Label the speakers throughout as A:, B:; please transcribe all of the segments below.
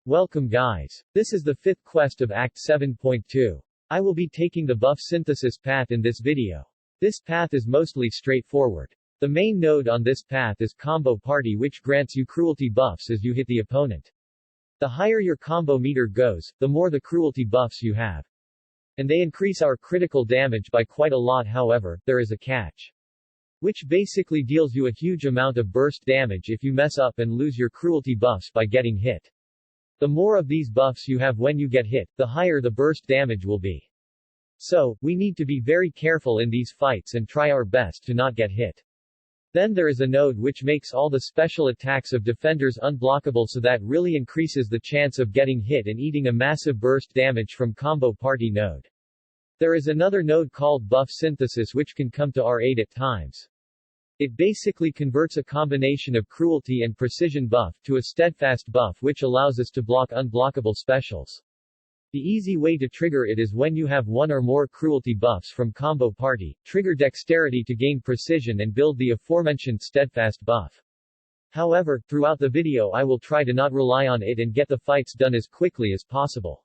A: Welcome guys. This is the 5th quest of Act 7.2. I will be taking the buff synthesis path in this video. This path is mostly straightforward. The main node on this path is Combo Party, which grants you cruelty buffs as you hit the opponent. The higher your combo meter goes, the more the cruelty buffs you have. And they increase our critical damage by quite a lot. However, there is a catch, which basically deals you a huge amount of burst damage if you mess up and lose your cruelty buffs by getting hit. The more of these buffs you have when you get hit, the higher the burst damage will be. So, we need to be very careful in these fights and try our best to not get hit. Then there is a node which makes all the special attacks of defenders unblockable, so that really increases the chance of getting hit and eating a massive burst damage from Combo Party node. There is another node called Buff Synthesis which can come to R8 at times. It basically converts a combination of cruelty and precision buff to a steadfast buff which allows us to block unblockable specials. The easy way to trigger it is when you have one or more cruelty buffs from Combo Party, trigger dexterity to gain precision and build the aforementioned steadfast buff. However, throughout the video I will try to not rely on it and get the fights done as quickly as possible.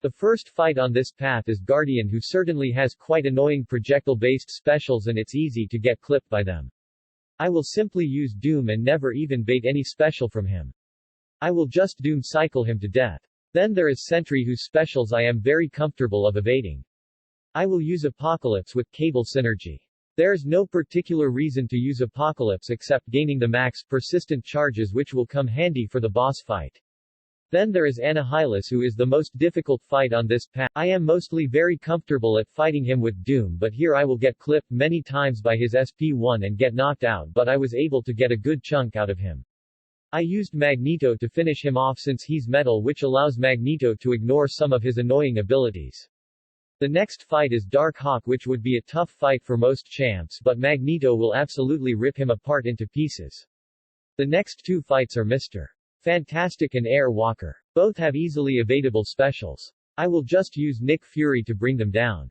A: The first fight on this path is Guardian, who certainly has quite annoying projectile-based specials and it's easy to get clipped by them. I will simply use Doom and never even bait any special from him. I will just Doom cycle him to death. Then there is Sentry, whose specials I am very comfortable of evading. I will use Apocalypse with Cable Synergy. There's no particular reason to use Apocalypse except gaining the max persistent charges, which will come handy for the boss fight. Then there is Annihilus, who is the most difficult fight on this path. I am mostly very comfortable at fighting him with Doom, but here I will get clipped many times by his SP1 and get knocked out, but I was able to get a good chunk out of him. I used Magneto to finish him off since he's metal, which allows Magneto to ignore some of his annoying abilities. The next fight is Dark Hawk, which would be a tough fight for most champs, but Magneto will absolutely rip him apart into pieces. The next two fights are Mr. Fantastic and Air Walker. Both have easily evadable specials. I will just use Nick Fury to bring them down.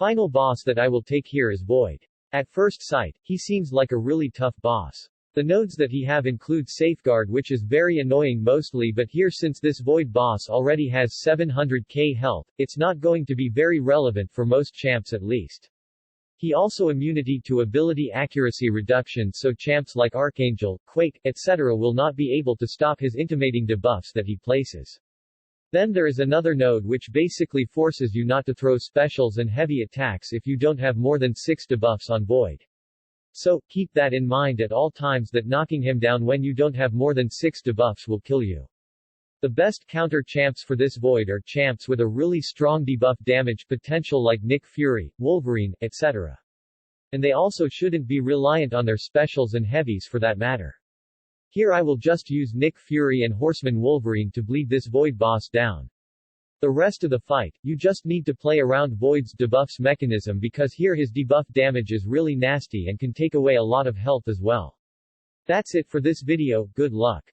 A: Final boss that I will take here is Void. At first sight, he seems like a really tough boss. The nodes that he have include Safeguard, which is very annoying mostly, but here since this Void boss already has 700k health, it's not going to be very relevant for most champs at least. He also immunity to ability accuracy reduction, so champs like Archangel, Quake, etc. will not be able to stop his intimating debuffs that he places. Then there is another node which basically forces you not to throw specials and heavy attacks if you don't have more than 6 debuffs on Void. So, keep that in mind at all times, that knocking him down when you don't have more than 6 debuffs will kill you. The best counter champs for this Void are champs with a really strong debuff damage potential like Nick Fury, Wolverine, etc. And they also shouldn't be reliant on their specials and heavies for that matter. Here I will just use Nick Fury and Horseman Wolverine to bleed this Void boss down. The rest of the fight, you just need to play around Void's debuffs mechanism, because here his debuff damage is really nasty and can take away a lot of health as well. That's it for this video, good luck.